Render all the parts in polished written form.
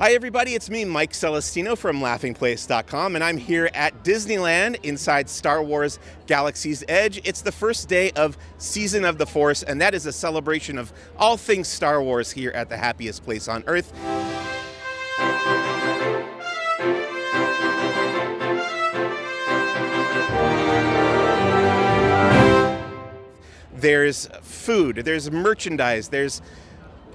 Hi everybody, it's me, Mike Celestino from laughingplace.com, and I'm here at Disneyland inside Star Wars Galaxy's Edge. It's the first day of Season of the Force, and that is a celebration of all things Star Wars here at the happiest place on Earth. There's food, there's merchandise, there's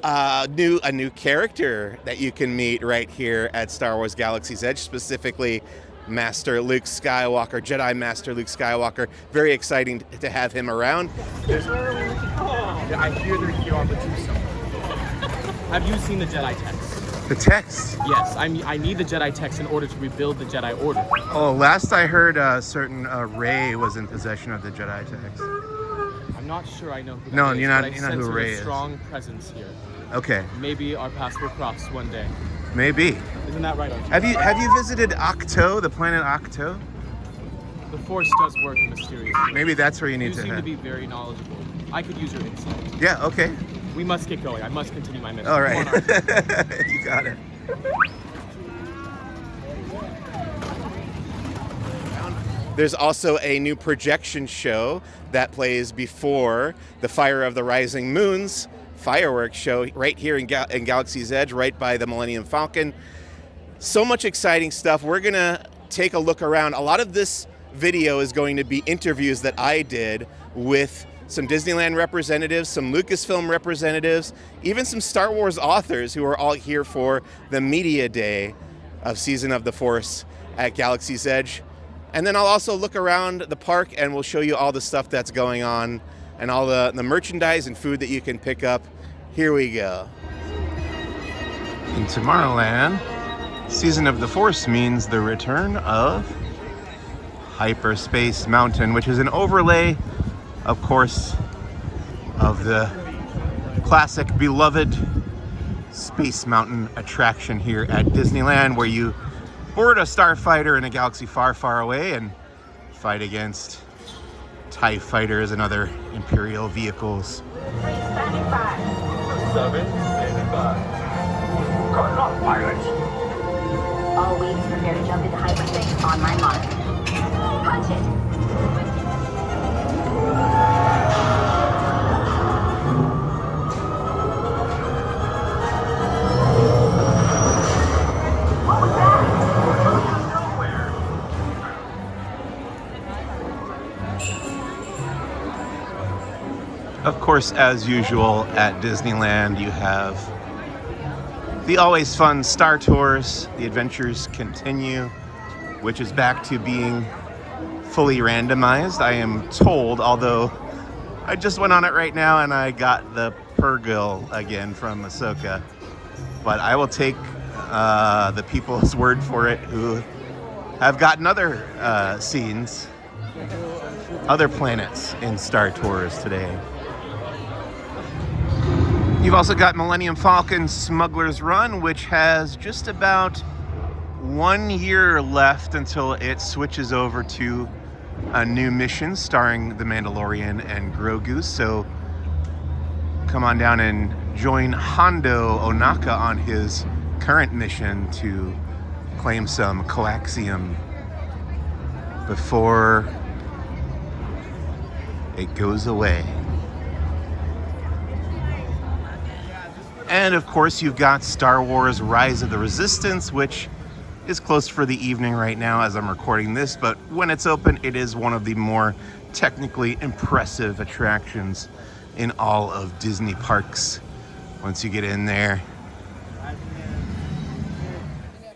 a new character that you can meet right here at Star Wars Galaxy's Edge, specifically Master Luke Skywalker, Jedi Master Luke Skywalker. Very exciting to have him around. I hear they're here on the Tucson. Have you seen the Jedi text? The text? Yes, I need the Jedi text in order to rebuild the Jedi Order. Oh, last I heard, a certain Rey was in possession of the Jedi text. I'm not sure I know who that No, is, you're but not I who sense Rey a is. strong presence here. Okay, Maybe our paths will cross one day. maybe. Isn't that right, Archie? Have you visited Octo, the planet Octo? The Force does work mysteriously. Maybe that's where you need You to seem to head. be very knowledgeable. I could use your insight. Yeah, okay. We must get going. I must continue my mission. All right. Come on, Archie. You got it. There's also a new projection show that plays before the Fire of the Rising Moons fireworks show right here in Galaxy's Edge, right by the Millennium Falcon. So much exciting stuff. We're going to take a look around. A lot of this video is going to be interviews that I did with some Disneyland representatives, some Lucasfilm representatives, even some Star Wars authors who are all here for the media day of Season of the Force at Galaxy's Edge. And then I'll also look around the park and we'll show you all the stuff that's going on and all the merchandise and food that you can pick up. Here we go. In Tomorrowland, Season of the Force means the return of Hyperspace Mountain, which is an overlay, of course, of the classic, beloved Space Mountain attraction here at Disneyland, where you board a starfighter in a galaxy far, far away and fight against TIE fighters and other Imperial vehicles. 7 standing by. Cut off, pilots. All wings prepare to jump into hyperspace on my mark. Punch it! Of course, as usual at Disneyland, you have the always fun Star Tours. The adventures continue, which is back to being fully randomized, I am told, although I just went on it right now and I got the Purrgil again from Ahsoka. But I will take the people's word for it who have gotten other scenes, other planets in Star Tours today. You've also got Millennium Falcon Smuggler's Run, which has just about 1 year left until it switches over to a new mission starring the Mandalorian and Grogu. So come on down and join Hondo Ohnaka on his current mission to claim some coaxium before it goes away. And of course, you've got Star Wars Rise of the Resistance, which is closed for the evening right now as I'm recording this, but when it's open, it is one of the more technically impressive attractions in all of Disney parks once you get in there.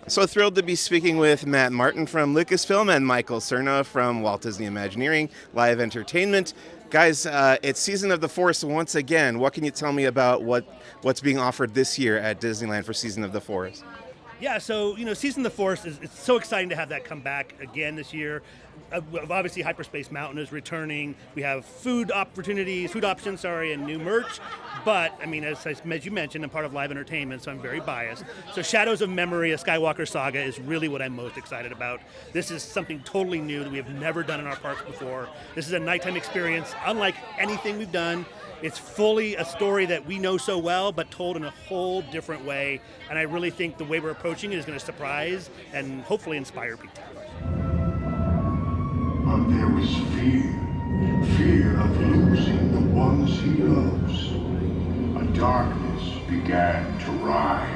So thrilled to be speaking with Matt Martin from Lucasfilm and Michael Cerna from Walt Disney Imagineering Live Entertainment. Guys, it's Season of the Force once again. What can you tell me about what's being offered this year at Disneyland for Season of the Force? Yeah, so, Season of the Force, it's so exciting to have that come back again this year. Obviously, Hyperspace Mountain is returning. We have food options, and new merch. But, as you mentioned, I'm part of Live Entertainment, so I'm very biased. So Shadows of Memory, a Skywalker saga, is really what I'm most excited about. This is something totally new that we have never done in our parks before. This is a nighttime experience unlike anything we've done. It's fully a story that we know so well, but told in a whole different way. And I really think the way we're approaching it is going to surprise and hopefully inspire people. But there was fear of losing the ones he loves. A darkness began to rise.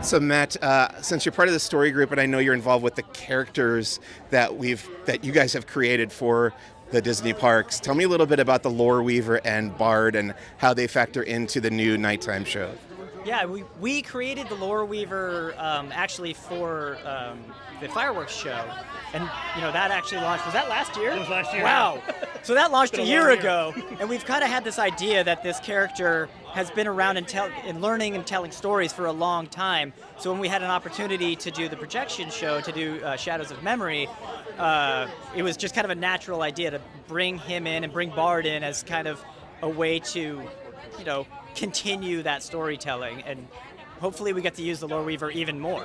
So Matt, since you're part of the story group, and I know you're involved with the characters that you guys have created for the Disney parks, tell me a little bit about the Lore Weaver and Bard and how they factor into the new nighttime show. Yeah, we created the Lore Weaver actually for the fireworks show, and that actually launched. Was that last year? It was last year. Wow! So that launched a year long ago, and we've kind of had this idea that this character has been around and learning and telling stories for a long time. So when we had an opportunity to do the projection show, to do Shadows of Memory, it was just kind of a natural idea to bring him in and bring Bard in as kind of a way to, continue that storytelling, and hopefully we get to use the Lore Weaver even more.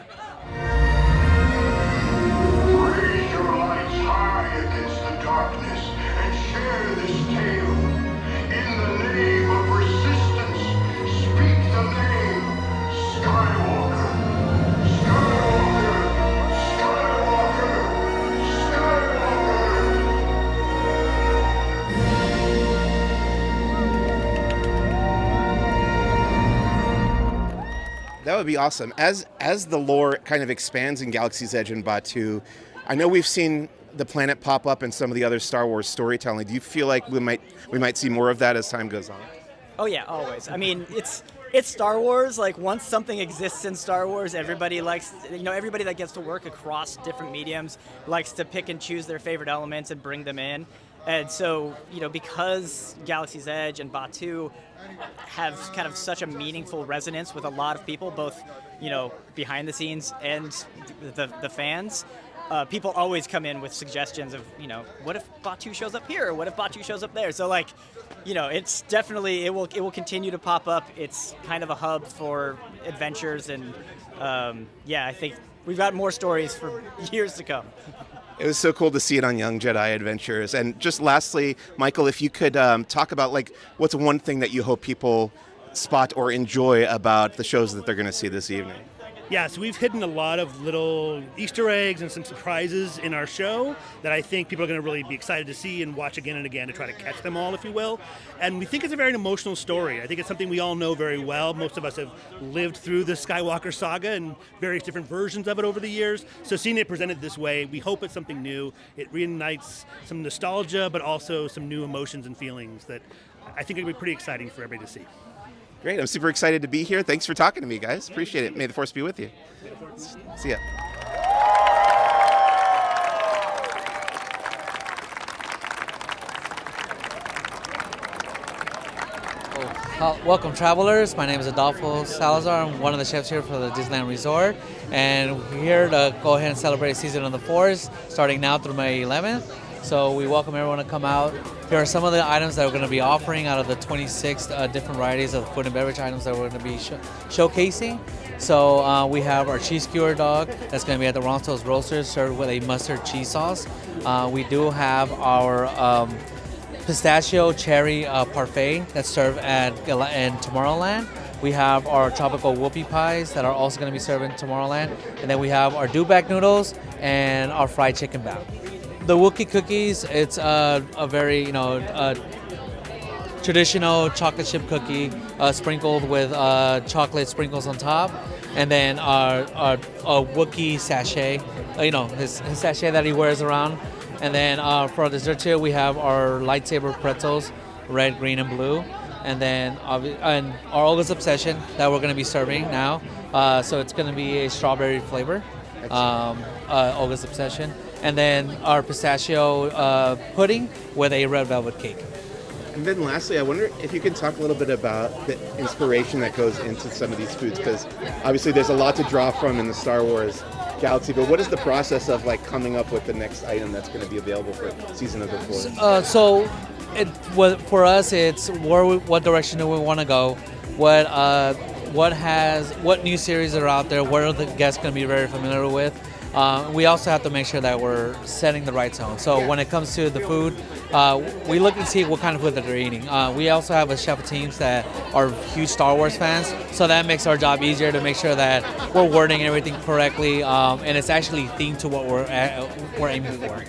Raise your lights high against the darkness and share this tale. In the name of resistance, speak the name Skywalker. Skywalker. Skywalker. Skywalker. That would be awesome. As the lore kind of expands in Galaxy's Edge and Batuu, I know we've seen the planet pop up in some of the other Star Wars storytelling. Do you feel like we might see more of that as time goes on? Oh yeah, always. I mean, it's Star Wars. Like, once something exists in Star Wars, everybody likes, everybody that gets to work across different mediums likes to pick and choose their favorite elements and bring them in. And so, because Galaxy's Edge and Batuu have kind of such a meaningful resonance with a lot of people, both, behind the scenes and the fans, people always come in with suggestions of, what if Batuu shows up here? Or what if Batuu shows up there? So, it's definitely, it will continue to pop up. It's kind of a hub for adventures, and I think we've got more stories for years to come. It was so cool to see it on Young Jedi Adventures. And just lastly, Michael, if you could talk about what's one thing that you hope people spot or enjoy about the shows that they're going to see this evening. Yeah, so we've hidden a lot of little Easter eggs and some surprises in our show that I think people are going to really be excited to see and watch again and again to try to catch them all, if you will. And we think it's a very emotional story. I think it's something we all know very well. Most of us have lived through the Skywalker saga and various different versions of it over the years. So seeing it presented this way, we hope it's something new. It reunites some nostalgia, but also some new emotions and feelings that I think it'll be pretty exciting for everybody to see. Great. I'm super excited to be here. Thanks for talking to me, guys. Appreciate it. May the Force be with you. See ya. Welcome, travelers. My name is Adolfo Salazar. I'm one of the chefs here for the Disneyland Resort, and we're here to go ahead and celebrate Season of the Force, starting now through May 11th. So we welcome everyone to come out. Here are some of the items that we're going to be offering out of the 26 different varieties of food and beverage items that we're going to be showcasing. So we have our cheese skewer dog that's going to be at the Ronsto's Roasters, served with a mustard cheese sauce. We do have our pistachio cherry parfait that's served in Tomorrowland. We have our tropical whoopie pies that are also going to be served in Tomorrowland. And then we have our dewback noodles and our fried chicken bao. The Wookiee cookies, it's a very, traditional chocolate chip cookie sprinkled with chocolate sprinkles on top. And then our Wookiee sachet, his sachet that he wears around. And then for dessert here, we have our lightsaber pretzels, red, green, and blue. and then and our August Obsession that we're going to be serving now. So it's going to be a strawberry flavor, August Obsession, and then our pistachio pudding with a red velvet cake. And then lastly, I wonder if you can talk a little bit about the inspiration that goes into some of these foods, because obviously there's a lot to draw from in the Star Wars galaxy, but what is the process of like coming up with the next item that's going to be available for Season of the Force? For us, it's what direction do we want to go, what new series are out there, what are the guests going to be very familiar with. We also have to make sure that we're setting the right tone. So when it comes to the food, we look and see what kind of food that they're eating. We also have a chef teams that are huge Star Wars fans, so that makes our job easier to make sure that we're wording everything correctly, and it's actually themed to what we're aiming for.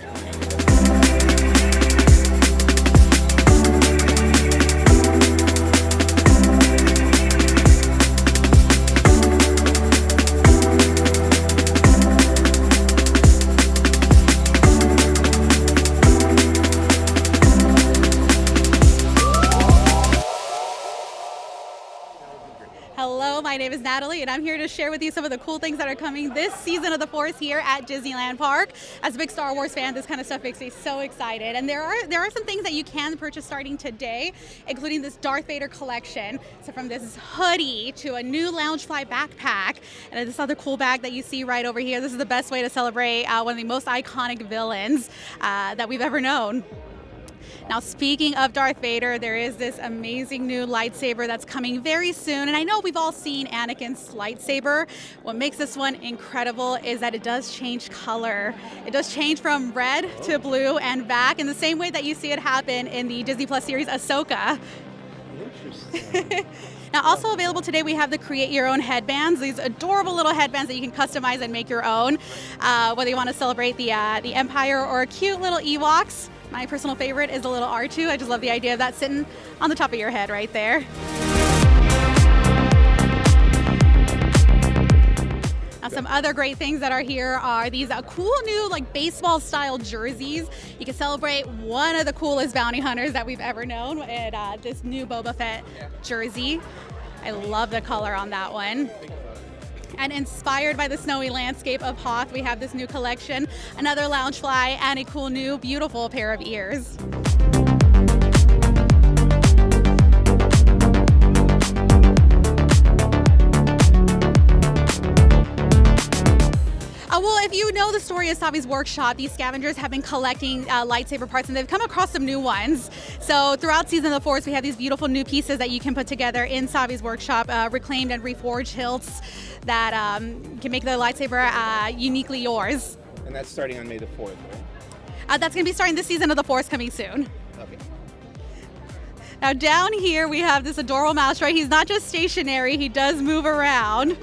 Hello, my name is Natalie, and I'm here to share with you some of the cool things that are coming this season of the Force here at Disneyland Park. As a big Star Wars fan, this kind of stuff makes me so excited. And there are some things that you can purchase starting today, including this Darth Vader collection. So from this hoodie to a new Loungefly backpack and this other cool bag that you see right over here. This is the best way to celebrate one of the most iconic villains that we've ever known. Now, speaking of Darth Vader, there is this amazing new lightsaber that's coming very soon. And I know we've all seen Anakin's lightsaber. What makes this one incredible is that it does change color. It does change from red to blue and back in the same way that you see it happen in the Disney Plus series Ahsoka. Interesting. Now, also available today, we have the Create Your Own headbands. These adorable little headbands that you can customize and make your own, whether you want to celebrate the Empire or cute little Ewoks. My personal favorite is the little R2. I just love the idea of that sitting on the top of your head right there. Now, some other great things that are here are these cool new baseball style jerseys. You can celebrate one of the coolest bounty hunters that we've ever known at this new Boba Fett jersey. I love the color on that one. And inspired by the snowy landscape of Hoth, we have this new collection, another Loungefly, and a cool new beautiful pair of ears. Well, if you know the story of Savi's workshop, these scavengers have been collecting lightsaber parts, and they've come across some new ones. So throughout Season of the Force, we have these beautiful new pieces that you can put together in Savi's workshop, reclaimed and reforged hilts that can make the lightsaber uniquely yours. And that's starting on May the 4th, right? That's going to be starting this Season of the Force coming soon. Okay. Now down here, we have this adorable mouse droid. He's not just stationary, he does move around.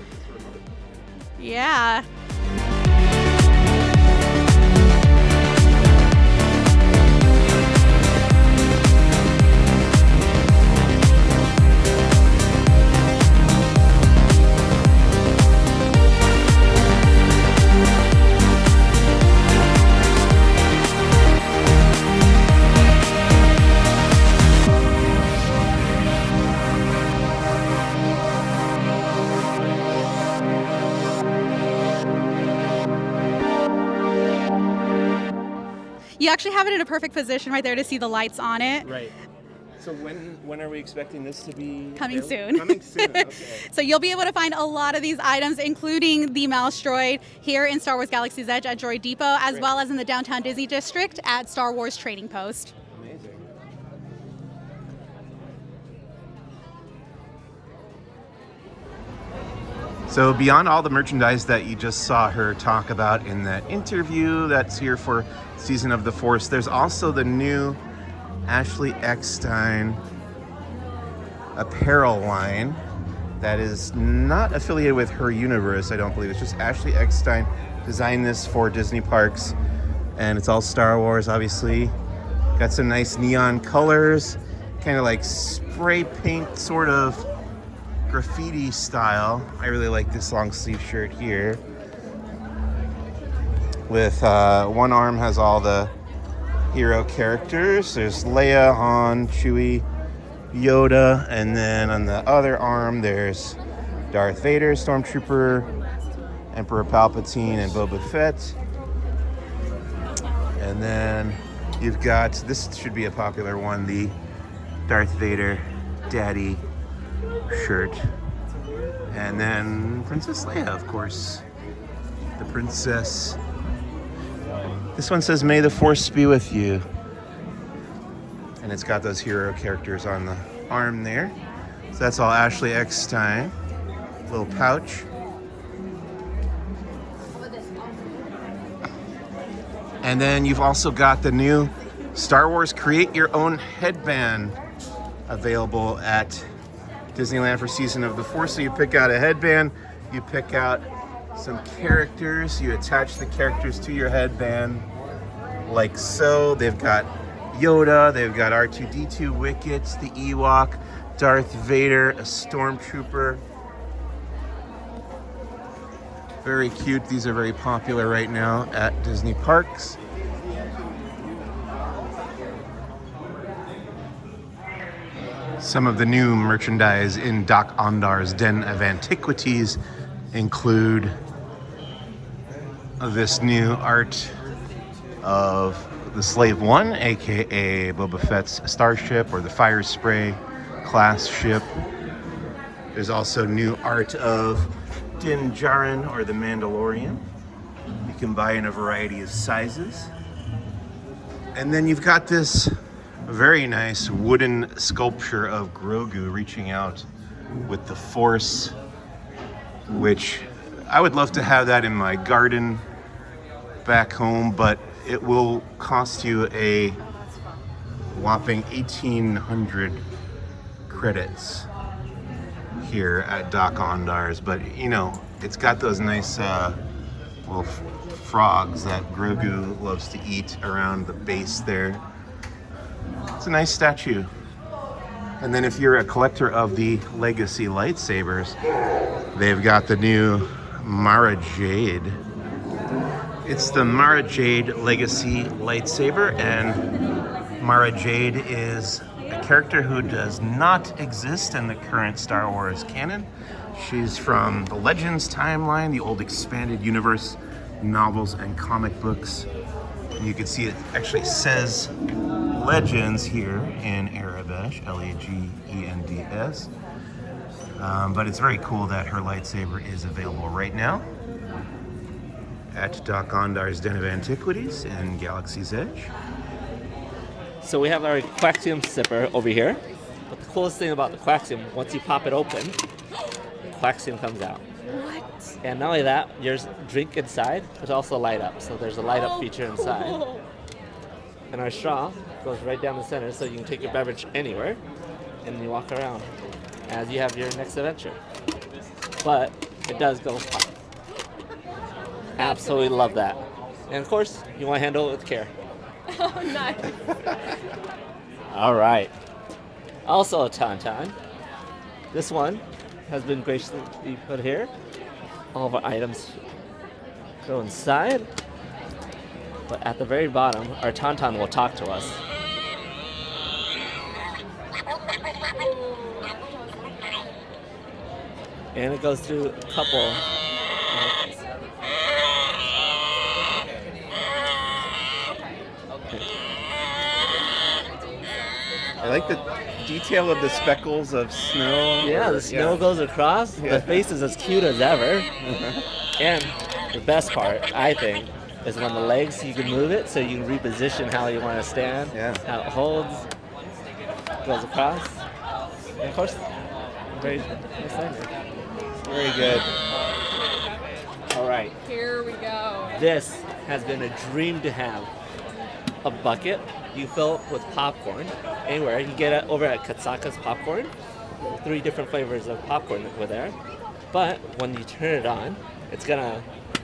Yeah. You actually have it in a perfect position right there to see the lights on it. Right. So when are we expecting this to be coming available? soon? Coming soon. Okay. So you'll be able to find a lot of these items, including the mouse droid here in Star Wars Galaxy's Edge at Droid Depot, as well as in the downtown Disney District at Star Wars Trading Post. Amazing. So beyond all the merchandise that you just saw her talk about in that interview that's here for Season of the Force, there's also the new Ashley Eckstein apparel line that is not affiliated with her universe, I don't believe. It's just Ashley Eckstein designed this for Disney parks, and it's all Star Wars, obviously. Got some nice neon colors, kind of like spray paint sort of graffiti style. I really like this long sleeve shirt here. With one arm has all the hero characters. There's Leia, Han, Chewie, Yoda, and then on the other arm there's Darth Vader, Stormtrooper, Emperor Palpatine, and Boba Fett. And then you've got, this should be a popular one, the Darth Vader Daddy shirt. And then Princess Leia, of course. The princess. This one says, "May the Force be with you." And it's got those hero characters on the arm there. So that's all Ashley Eckstein. Little pouch. And then you've also got the new Star Wars Create Your Own headband available at Disneyland for Season of the Force. So you pick out a headband, you pick out some characters, you attach the characters to your headband like so. They've got Yoda, they've got R2-D2, Wicket, the Ewok, Darth Vader, a Stormtrooper. Very cute. These are very popular right now at Disney parks. Some of the new merchandise in Doc Ondar's Den of Antiquities include this new art of the Slave One, aka Boba Fett's starship, or the Fire Spray class ship. There's also new art of Din Djarin, or the Mandalorian. You can buy in a variety of sizes. And then you've got this very nice wooden sculpture of Grogu reaching out with the Force, which I would love to have that in my garden back home, but it will cost you a whopping 1,800 credits here at Doc Ondar's. But you know, it's got those nice little frogs that Grogu loves to eat around the base there. It's a nice statue. And then if you're a collector of the Legacy lightsabers, they've got the new Mara Jade. It's the Mara Jade Legacy lightsaber, and Mara Jade is a character who does not exist in the current Star Wars canon. She's from the Legends timeline, the old expanded universe novels and comic books. And you can see it actually says Legends here in Arabesh, Lagends. But it's very cool that her lightsaber is available right now at Doc Ondar's Den of Antiquities in Galaxy's Edge. So we have our Quaxium sipper over here. But the coolest thing about the Quaxium, once you pop it open, the Quaxium comes out. What? And not only that, your drink inside is also light up. So there's a light up feature inside. And our straw goes right down the center, so you can take your beverage anywhere and you walk around as you have your next adventure. But it does go pop. Absolutely love that. And of course, you want to handle it with care. Oh, nice. All right. Also a Tauntaun. This one has been graciously put here. All of our items go inside. But at the very bottom, our Tauntaun will talk to us. And it goes through a couple. I like the detail of the speckles of snow. Yeah, the snow goes across. Yeah. The face is as cute as ever. And the best part, I think, is when the legs, you can move it so you can reposition how you want to stand. Yeah. How it holds, goes across. And of course, very excited. Very good. All right. Here we go. This has been a dream to have. A bucket you fill up with popcorn anywhere. You can get it over at Katsaka's Popcorn. 3 different flavors of popcorn were there. But when you turn it on, it's gonna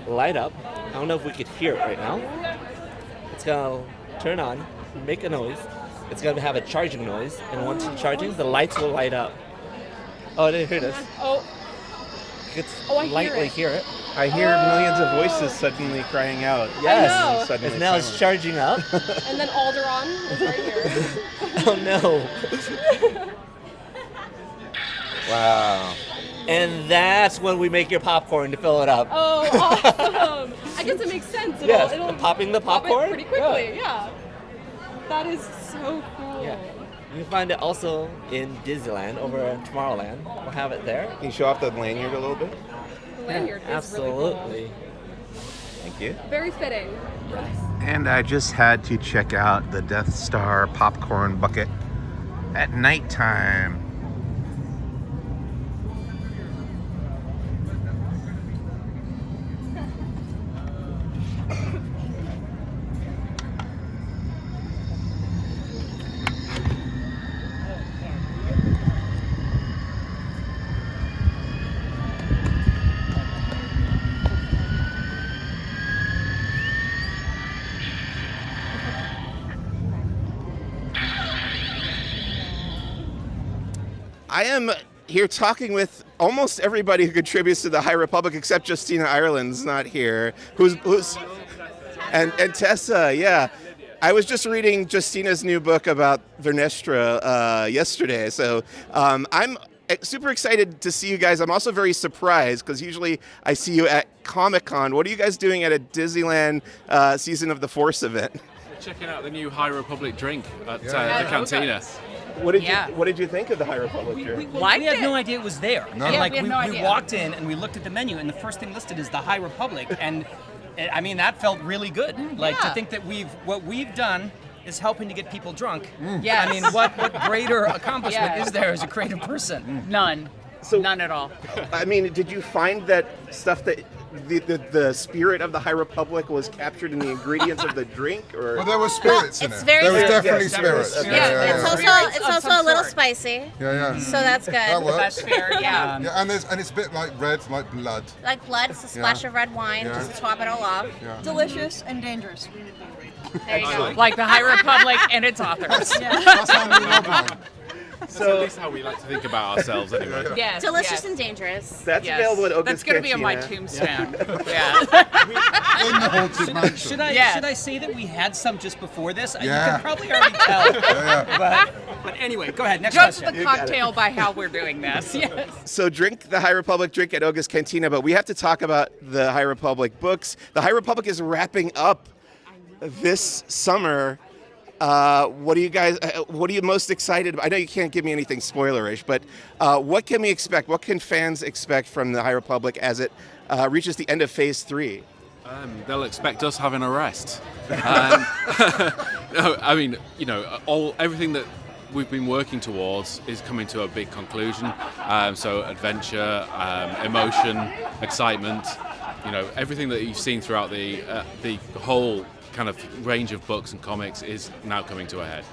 light up. I don't know if we could hear it right now. It's gonna turn on, make a noise. It's gonna have a charging noise, and once you're charging, the lights will light up. Oh, I didn't hear this. Oh. You could Oh, I hear lightly it. hear it. I hear millions of voices suddenly crying out. Yes. I know. Suddenly And now it's silent. charging up. And then Alderaan is right here. Oh no. Wow. And that's when we make your popcorn to fill it up. Oh, awesome. I guess it makes sense. Yes, It'll popping the pop it popcorn? pretty quickly, yeah. That is so cool. Yeah. You can find it also in Disneyland over in Tomorrowland. We'll have it there. Can you show off the lanyard a little bit? The lanyard is Absolutely. really Thank you. cool. Very fitting. And I just had to check out the Death Star popcorn bucket at nighttime. I am here talking with almost everybody who contributes to the High Republic, except Justina Ireland's not here. Who's and Tessa, yeah. I was just reading Justina's new book about Vernestra yesterday, so I'm super excited to see you guys. I'm also very surprised because usually I see you at Comic-Con. What are you guys doing at a Disneyland Season of the Force event? We're checking out the new High Republic drink at the cantina. What did you think of the High Republic drink? We had no idea it was there. No. And, Yeah, like we had we, no we idea. walked in and we looked at the menu, and the first thing listed is the High Republic, and I mean that felt really good. Like to think that what we've done is helping to get people drunk. Yes. I mean, what greater accomplishment Yes. is there as a creative person? None. None at all. I mean, did you find that stuff that the spirit of the High Republic was captured in the ingredients of the drink, or? Well, there were spirits in It's it. very There was spicy. definitely Yes, spirits. Yeah, it's also a little spicy. Yeah, yeah. So that's good. That works. That's fair, yeah. Yeah, and it's a bit like red, like blood. Like blood, it's a splash of red wine, Yeah. just to top it all off. Yeah. Delicious and dangerous. There you go. Like the High Republic and its authors. So at least how we like to think about ourselves anyway. Yes. Delicious yes. and dangerous. That's available at Oga's That's going to be on my Cantina. tombstone. Yeah. In the haunted mansion. Should I Yes. should I say that we had some just before this? You Yeah. can probably already tell. But anyway, go ahead. Next Judge question. the cocktail by how we're doing this. Yes. So drink the High Republic drink at Oga's Cantina, but we have to talk about the High Republic books. The High Republic is wrapping up this summer. What are you most excited about? I know you can't give me anything spoilerish, but what can we expect? What can fans expect from the High Republic as it reaches the end of Phase 3? They'll expect us having a rest. No, I mean, everything that we've been working towards is coming to a big conclusion. So adventure, emotion, excitement, everything that you've seen throughout the whole kind of range of books and comics is now coming to a head.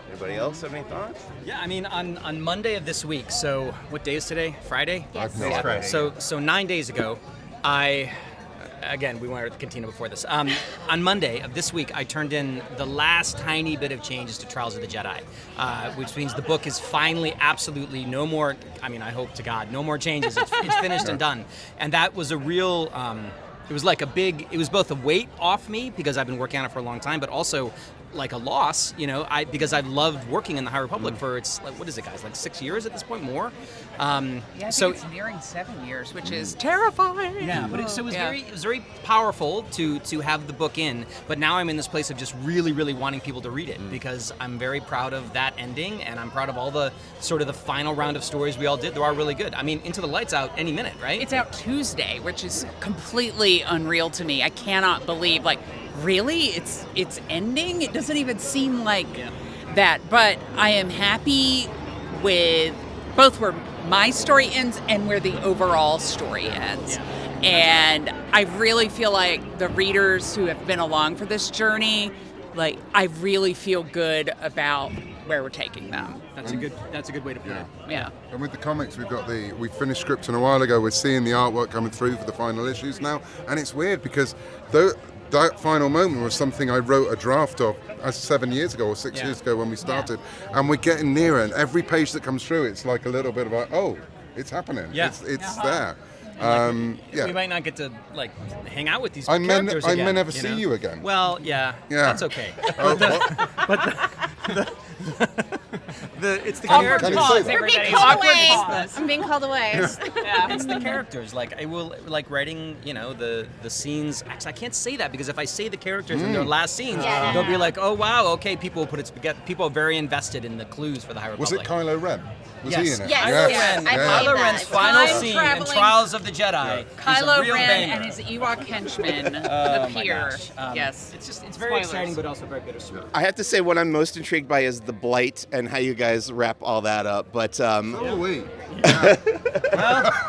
Anybody else have any thoughts? Yeah, I mean, on Monday of this week, so what day is today? Friday? Yes. It's Friday. So 9 days ago, we were at the cantina before this. On Monday of this week, I turned in the last tiny bit of changes to Trials of the Jedi, which means the book is finally absolutely no more, I mean, I hope to God, no more changes. It's finished and done. And that was a real... it was both a weight off me because I've been working on it for a long time, but also like a loss, because I've loved working in the High Republic for what is it, guys, like 6 years at this point, more? Yeah, I think it's nearing 7 years, which is terrifying. Yeah, but it was very powerful to have the book in, but now I'm in this place of just really, really wanting people to read it because I'm very proud of that ending, and I'm proud of all the sort of the final round of stories we all did. They are really good. I mean, Into the Light's out any minute, right? It's out Tuesday, which is completely unreal to me. I cannot believe, really? It's ending? It doesn't even seem like that. But I am happy with both where my story ends and where the overall story ends. And I really feel like the readers who have been along for this journey, I really feel good about where we're taking them. That's a good way to put it. Yeah. And with the comics, we finished scripting a while ago. We're seeing the artwork coming through for the final issues now, and it's weird because that final moment was something I wrote a draft of 7 years ago or 6 years ago when we started, and we're getting nearer. And every page that comes through, it's like a little bit of it's happening. Yeah. It's there. We might not get to hang out with these characters I again. may never see you again. Well, yeah, that's okay. Oh, But it's the Awkward characters. pause, We're being called away. I'm being called away. It's the characters. Like I will like writing, the scenes. Actually, I can't say that because if I say the characters in their last scenes, they'll be like, oh wow, okay. People will put it together. People are very invested in the clues for the High Republic. Was it Kylo Ren? Was yes. he in it? Yes. Kylo Ren's final Time scene in traveling Trials of the Jedi. is a Kylo real Ren banger. and his Ewok henchmen Oh my appear. gosh. Yes. It's very Spoilers. exciting, but also very bittersweet. I have to say, what I'm most intrigued by is the blight and how you guys wrap all that up. But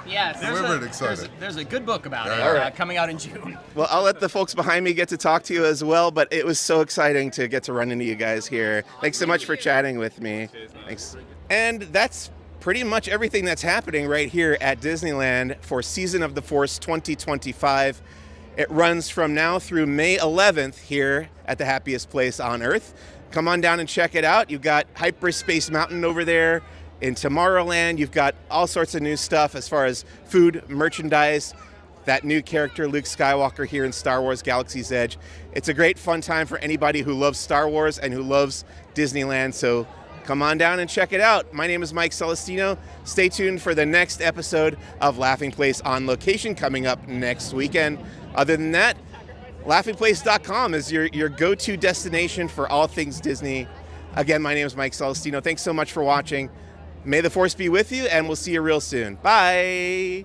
Yes. We're very excited. There's a good book about it All right. coming out in June. Well, I'll let the folks behind me get to talk to you as well, but it was so exciting to get to run into you guys here. Thanks so much for chatting with me. Thanks. And that's pretty much everything that's happening right here at Disneyland for Season of the Force 2025. It runs from now through May 11th here at the happiest place on Earth. Come on down and check it out. You've got Hyperspace Mountain over there. In Tomorrowland, you've got all sorts of new stuff as far as food, merchandise, that new character Luke Skywalker here in Star Wars Galaxy's Edge. It's a great fun time for anybody who loves Star Wars and who loves Disneyland, so come on down and check it out. My name is Mike Celestino. Stay tuned for the next episode of Laughing Place on Location coming up next weekend. Other than that, laughingplace.com is your go-to destination for all things Disney. Again, my name is Mike Celestino. Thanks so much for watching. May the Force be with you, and we'll see you real soon. Bye!